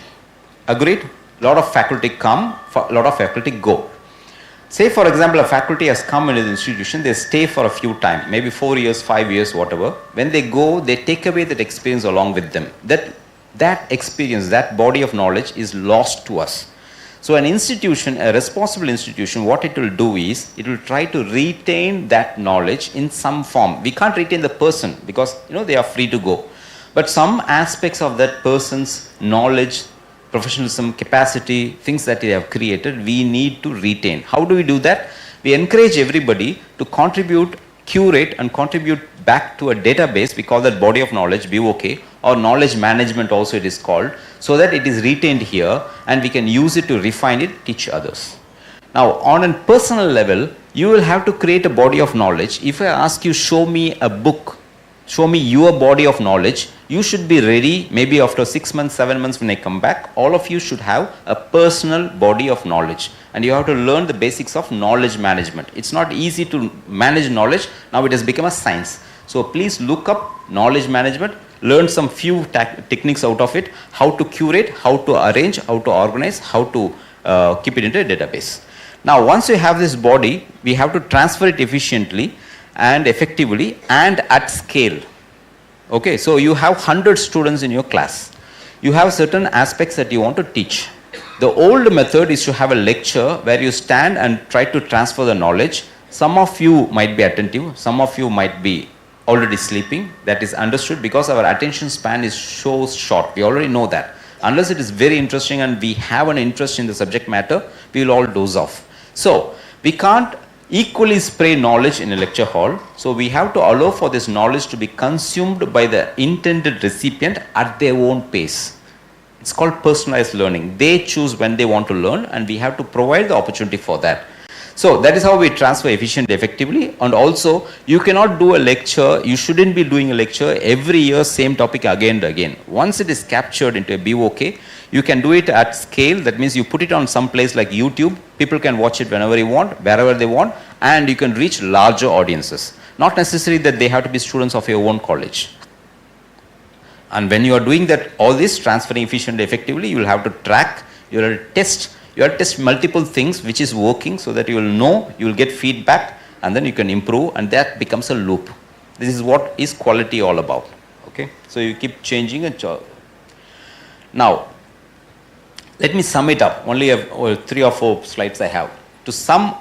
Agreed? A lot of faculty come, a lot of faculty go. Say, for example, a faculty has come into the institution, they stay for a few time, maybe 4 years, 5 years, whatever. When they go, they take away that experience along with them. That experience, that body of knowledge is lost to us. So an institution, a responsible institution, what it will do is, it will try to retain that knowledge in some form. We can't retain the person because, they are free to go. But some aspects of that person's knowledge, professionalism, capacity, things that they have created, we need to retain. How do we do that? We encourage everybody to contribute, curate and contribute back to a database. We call that body of knowledge, BOK, or knowledge management also it is called, so that it is retained here and we can use it to refine it, teach others. Now, on a personal level, you will have to create a body of knowledge. If I ask you, show me a book, show me your body of knowledge, you should be ready. Maybe after 6 months, 7 months when I come back, all of you should have a personal body of knowledge. And you have to learn the basics of knowledge management. It's not easy to manage knowledge. Now it has become a science. So please look up knowledge management, learn some few techniques out of it, how to curate, how to arrange, how to organize, how to keep it into a database. Now once you have this body, we have to transfer it efficiently and effectively and at scale. Okay, so you have 100 students in your class. You have certain aspects that you want to teach. The old method is to have a lecture where you stand and try to transfer the knowledge. Some of you might be attentive, some of you might be already sleeping. That is understood because our attention span is so short. We already know that. Unless it is very interesting and we have an interest in the subject matter, we will all doze off. So, we can't equally spray knowledge in a lecture hall. So we have to allow for this knowledge to be consumed by the intended recipient at their own pace. It's called personalized learning. They choose when they want to learn and we have to provide the opportunity for that. So that is how we transfer efficiently, effectively. And also, you cannot do a lecture, you shouldn't be doing a lecture every year, same topic again and again. Once it is captured into a BOK, you can do it at scale. That means you put it on some place like YouTube. People can watch it whenever they want, wherever they want, and you can reach larger audiences. Not necessarily that they have to be students of your own college. And when you are doing that, all this transferring efficiently, effectively, you will have to track, you will test. You have to test multiple things which is working so that you will know, you will get feedback, and then you can improve, and that becomes a loop. This is what is quality all about. Okay, so you keep changing and now. Let me sum it up. Only 3 or 4 slides I have. To sum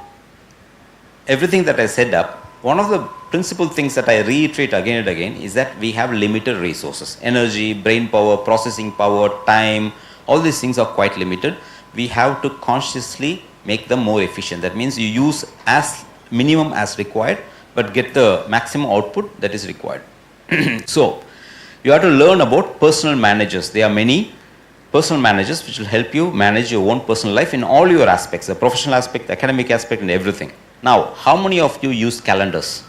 everything that I said up, one of the principal things that I reiterate again and again is that we have limited resources. Energy, brain power, processing power, time, all these things are quite limited. We have to consciously make them more efficient. That means you use as minimum as required, but get the maximum output that is required. So, you have to learn about personal managers. There are many personal managers which will help you manage your own personal life in all your aspects, the professional aspect, the academic aspect and everything. Now, how many of you use calendars?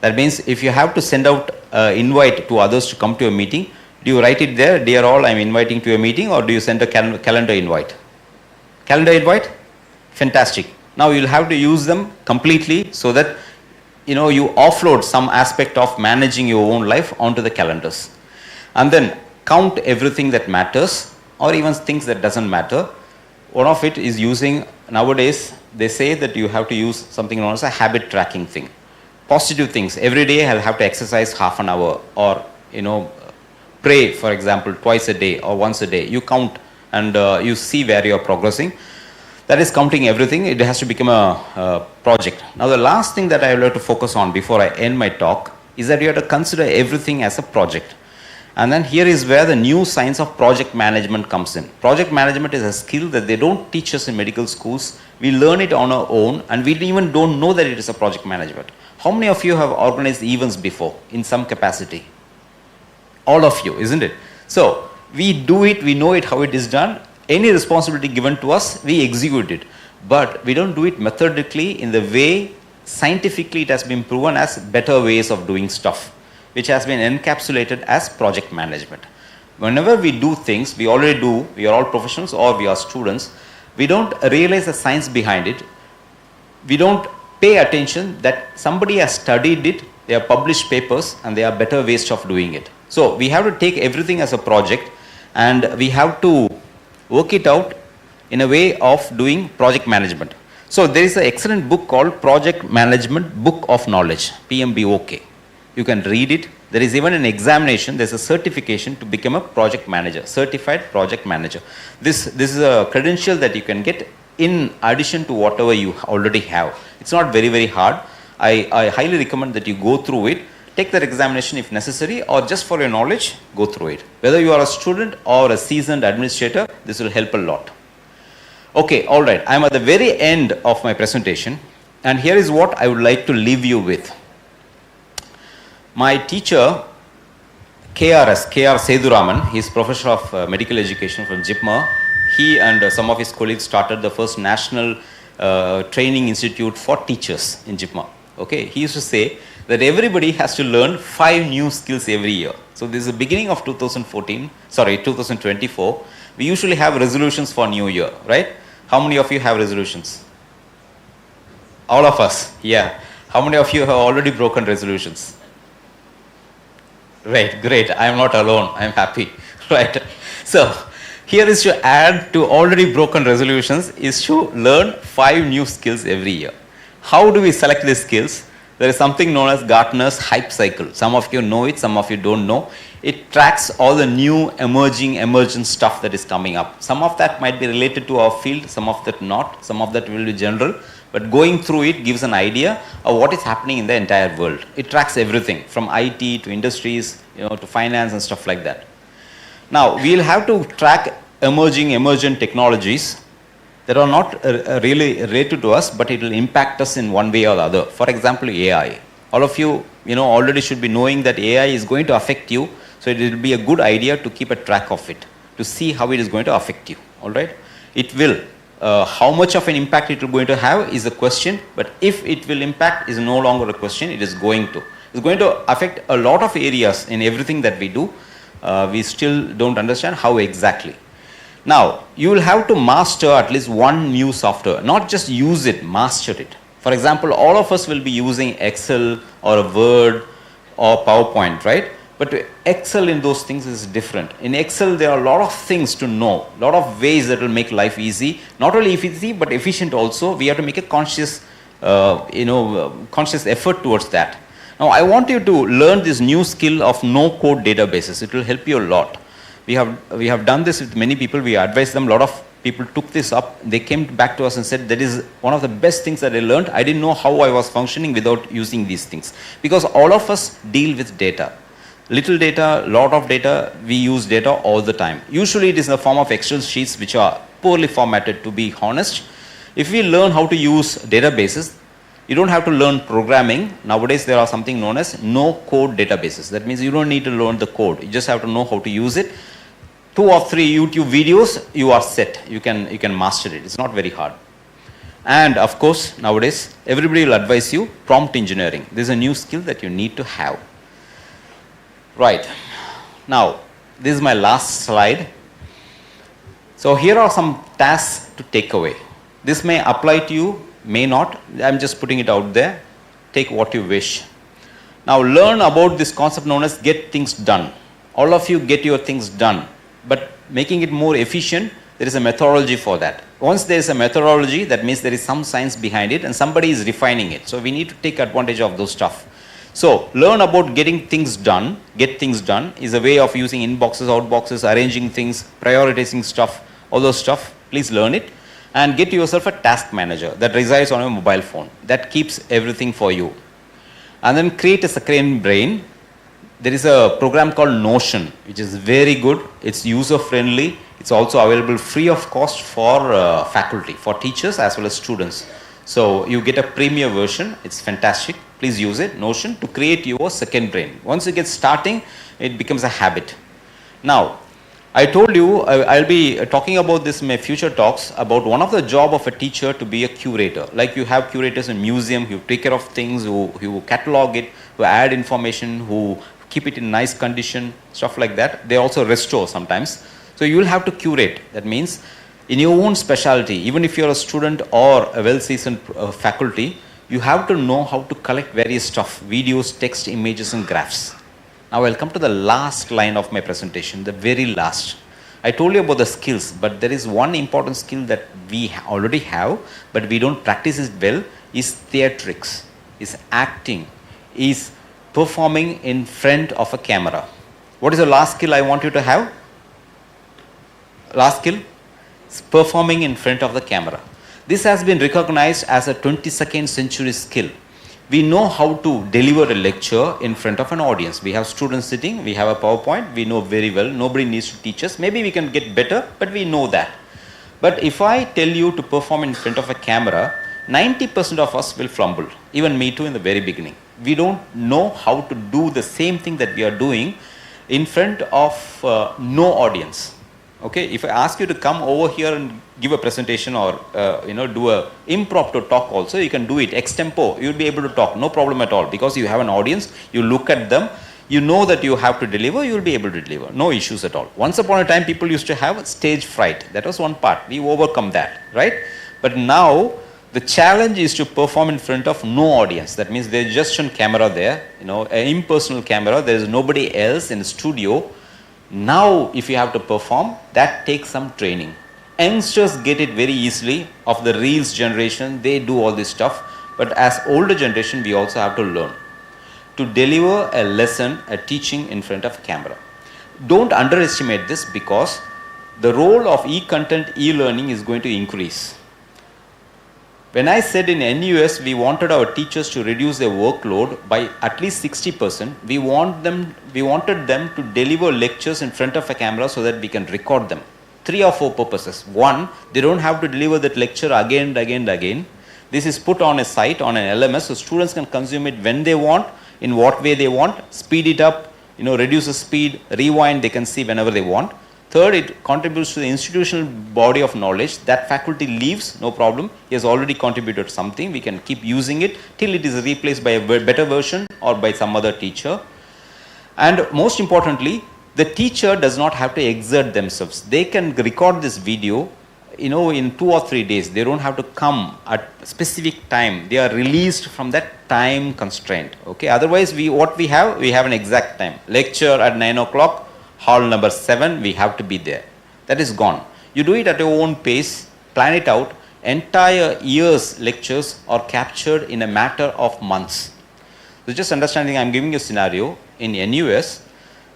That means if you have to send out an invite to others to come to a meeting, do you write it there, dear all, I am inviting to a meeting, or do you send a calendar invite? Calendar invite? Fantastic. Now you will have to use them completely so that you offload some aspect of managing your own life onto the calendars. And then count everything that matters or even things that doesn't matter. One of it is using, nowadays they say that you have to use something known as a habit tracking thing. Positive things. Every day I'll have to exercise half an hour, or pray, for example, twice a day or once a day. You count and you see where you are progressing. That is counting everything. It has to become a project. Now the last thing that I would like to focus on before I end my talk is that you have to consider everything as a project. And then here is where the new science of project management comes in. Project management is a skill that they don't teach us in medical schools. We learn it on our own, and we even don't know that it is a project management. How many of you have organized events before in some capacity? All of you, isn't it? So we do it, we know it, how it is done. Any responsibility given to us, we execute it. But we don't do it methodically in the way scientifically it has been proven as better ways of doing stuff, which has been encapsulated as project management. Whenever we do things, we already do, we are all professionals or we are students, we don't realize the science behind it. We don't pay attention that somebody has studied it, they have published papers, and there are better ways of doing it. So we have to take everything as a project, and we have to work it out in a way of doing project management. So there is an excellent book called Project Management Book of Knowledge, PMBOK. You can read it. There is even an examination, there's a certification to become a project manager, certified project manager. This is a credential that you can get in addition to whatever you already have. It's not very, very hard. I highly recommend that you go through it, take that examination if necessary, or just for your knowledge, go through it. Whether you are a student or a seasoned administrator, this will help a lot. Okay, all right. I'm at the very end of my presentation, and here is what I would like to leave you with. My teacher, KR Seduraman, he is Professor of Medical Education from JIPMER. He and some of his colleagues started the first national training institute for teachers in JIPMER. Okay, he used to say that everybody has to learn 5 new skills every year. So this is the beginning of 2024. We usually have resolutions for New Year, right? How many of you have resolutions? All of us, yeah. How many of you have already broken resolutions? Right, great. I am not alone. I am happy. Right. So here is to add to already broken resolutions is to learn 5 new skills every year. How do we select these skills? There is something known as Gartner's hype cycle. Some of you know it, some of you don't know. It tracks all the new emergent stuff that is coming up. Some of that might be related to our field, some of that not, some of that will be general. But going through it gives an idea of what is happening in the entire world. It tracks everything from IT to industries, to finance and stuff like that. Now, we'll have to track emergent technologies that are not really related to us, but it will impact us in one way or the other. For example, AI. All of you, already should be knowing that AI is going to affect you. So it will be a good idea to keep a track of it, to see how it is going to affect you. All right? It will. How much of an impact it is going to have is a question, but if it will impact is no longer a question, it is going to. It's going to affect a lot of areas in everything that we do. We still don't understand how exactly. Now, you will have to master at least one new software, not just use it, master it. For example, all of us will be using Excel or Word or PowerPoint, right? But to excel in those things is different. In Excel, there are a lot of things to know, a lot of ways that will make life easy. Not only easy, but efficient also. We have to make a conscious, conscious effort towards that. Now, I want you to learn this new skill of no-code databases. It will help you a lot. We have done this with many people. We advised them. A lot of people took this up. They came back to us and said, that is one of the best things that I learned. I didn't know how I was functioning without using these things. Because all of us deal with data. Little data, lot of data, we use data all the time. Usually it is in the form of Excel sheets which are poorly formatted, to be honest. If we learn how to use databases, you don't have to learn programming. Nowadays there are something known as no-code databases. That means you don't need to learn the code. You just have to know how to use it. 2 or 3 YouTube videos, you are set. You can master it. It's not very hard. And of course, nowadays, everybody will advise you prompt engineering. This is a new skill that you need to have. Right. Now, this is my last slide. So here are some tasks to take away. This may apply to you, may not. I'm just putting it out there. Take what you wish. Now, learn about this concept known as get things done. All of you get your things done. But making it more efficient, there is a methodology for that. Once there is a methodology, that means there is some science behind it and somebody is refining it. So we need to take advantage of those stuff. So, learn about getting things done. Get things done is a way of using inboxes, outboxes, arranging things, prioritizing stuff, all those stuff. Please learn it. And get yourself a task manager that resides on your mobile phone. That keeps everything for you. And then create a second brain. there is a program called Notion, which is very good. It's user friendly. It's also available free of cost for faculty, for teachers as well as students. So you get a premier version. It's fantastic. Please use it, Notion, to create your second brain. Once you get starting, it becomes a habit. Now, I told you I'll be talking about this in my future talks about one of the job of a teacher to be a curator. Like you have curators in museum who take care of things, who catalog it, who add information, who keep it in nice condition, stuff like that. They also restore sometimes. So you will have to curate. That means in your own specialty, even if you're a student or a well-seasoned faculty, you have to know how to collect various stuff, videos, text, images, and graphs. Now I'll come to the last line of my presentation, the very last. I told you about the skills, but there is one important skill that we already have, but we don't practice it well, is theatrics, is acting, is performing in front of a camera. What is the last skill I want you to have? Last skill? It's performing in front of the camera. This has been recognized as a 22nd century skill. We know how to deliver a lecture in front of an audience. We have students sitting, we have a PowerPoint, we know very well, nobody needs to teach us. Maybe we can get better, but we know that. But if I tell you to perform in front of a camera, 90% of us will fumble, even me too in the very beginning. We don't know how to do the same thing that we are doing in front of no audience. Okay, if I ask you to come over here and give a presentation or do a impromptu talk also, you can do it ex-tempo. You'll be able to talk, no problem at all, because you have an audience, you look at them, you know that you have to deliver, you'll be able to deliver, no issues at all. Once upon a time, people used to have stage fright. That was one part. We overcome that, right? But now the challenge is to perform in front of no audience. That means there's just one camera there, an impersonal camera. There is nobody else in the studio. Now, if you have to perform, that takes some training. Youngsters get it very easily. Of the Reels generation, they do all this stuff. But as older generation, we also have to learn to deliver a lesson, a teaching in front of camera. Don't underestimate this, because the role of e-content, e-learning is going to increase. When I said in NUS we wanted our teachers to reduce their workload by at least 60%, we wanted them to deliver lectures in front of a camera so that we can record them. 3 or 4 purposes. One, they don't have to deliver that lecture again and again and again. This is put on a site, on an LMS, so students can consume it when they want, in what way they want, speed it up, reduce the speed, rewind, they can see whenever they want. Third, it contributes to the institutional body of knowledge. That faculty leaves, no problem. He has already contributed something. We can keep using it till it is replaced by a better version or by some other teacher. And most importantly, the teacher does not have to exert themselves. They can record this video, in 2 or 3 days. They don't have to come at a specific time. They are released from that time constraint. Okay. Otherwise, we have an exact time. Lecture at 9 o'clock. Hall number 7, we have to be there. That is gone. You do it at your own pace, plan it out. Entire year's lectures are captured in a matter of months. So just understanding, I'm giving you a scenario. In NUS,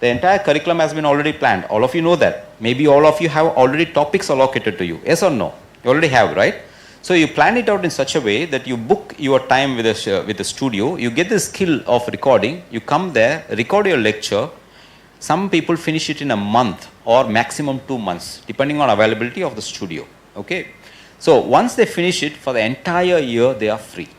the entire curriculum has been already planned. All of you know that. Maybe all of you have already topics allocated to you. Yes or no? You already have, right? So you plan it out in such a way that you book your time with the studio. You get the skill of recording. You come there, record your lecture. Some people finish it in a month or maximum 2 months, depending on availability of the studio. Okay. So once they finish it, for the entire year, they are free.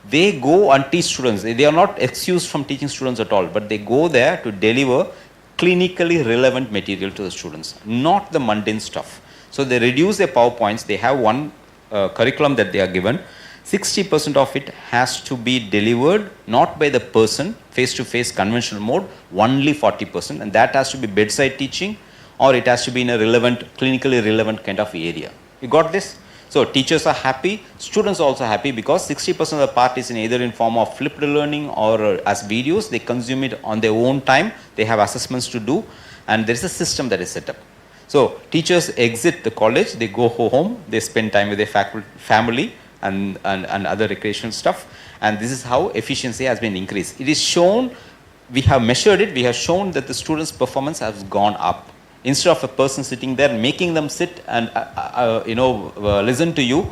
They go and teach students. They are not excused from teaching students at all, but they go there to deliver clinically relevant material to the students, not the mundane stuff. So they reduce their PowerPoints. They have one curriculum that they are given. 60% of it has to be delivered not by the person, face-to-face conventional mode, only 40%, and that has to be bedside teaching, or it has to be in a clinically relevant kind of area. You got this? So teachers are happy, students are also happy, because 60% of the part is either in form of flipped learning or as videos. They consume it on their own time. They have assessments to do, and there is a system that is set up. So teachers exit the college, they go home, they spend time with their family, and other recreational stuff, and this is how efficiency has been increased. It is shown, we have measured it, we have shown that the students' performance has gone up. Instead of a person sitting there making them sit and listen to you,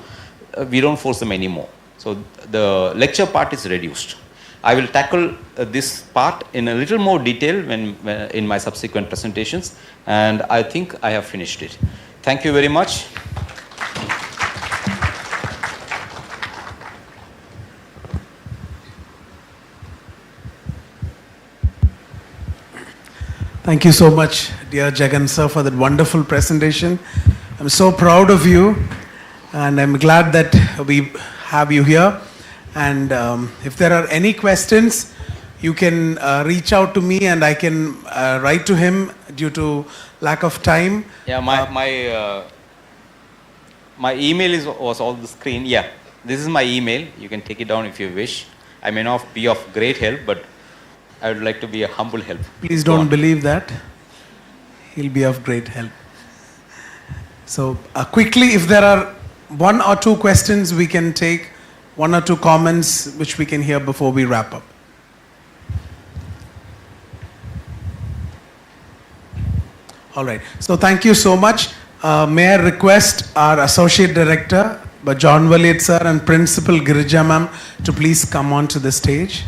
we don't force them anymore. So the lecture part is reduced. I will tackle this part in a little more detail when in my subsequent presentations, and I think I have finished it. Thank you very much. Thank you so much, dear Jagan sir, for that wonderful presentation. I'm so proud of you, and I'm glad that we have you here. And if there are any questions, you can reach out to me, and I can write to him due to lack of time. Yeah, my email was on the screen. Yeah, this is my email. You can take it down if you wish. I may not be of great help, but I would like to be a humble help. Please don't believe that. He'll be of great help. So quickly, if there are 1 or 2 questions, we can take 1 or 2 comments which we can hear before we wrap up. All right. So thank you so much. May I request our Associate Director, John Walid sir, and Principal Girija ma'am to please come on to the stage.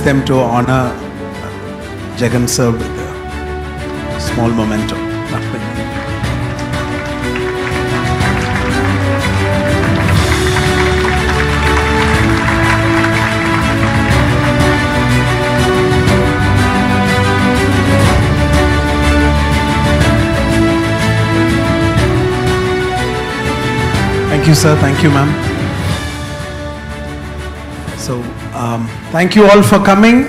Them to honor Jagan sir with a small memento. Thank you, sir. Thank you, ma'am. So, thank you all for coming.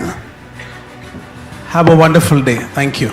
Have a wonderful day. Thank you.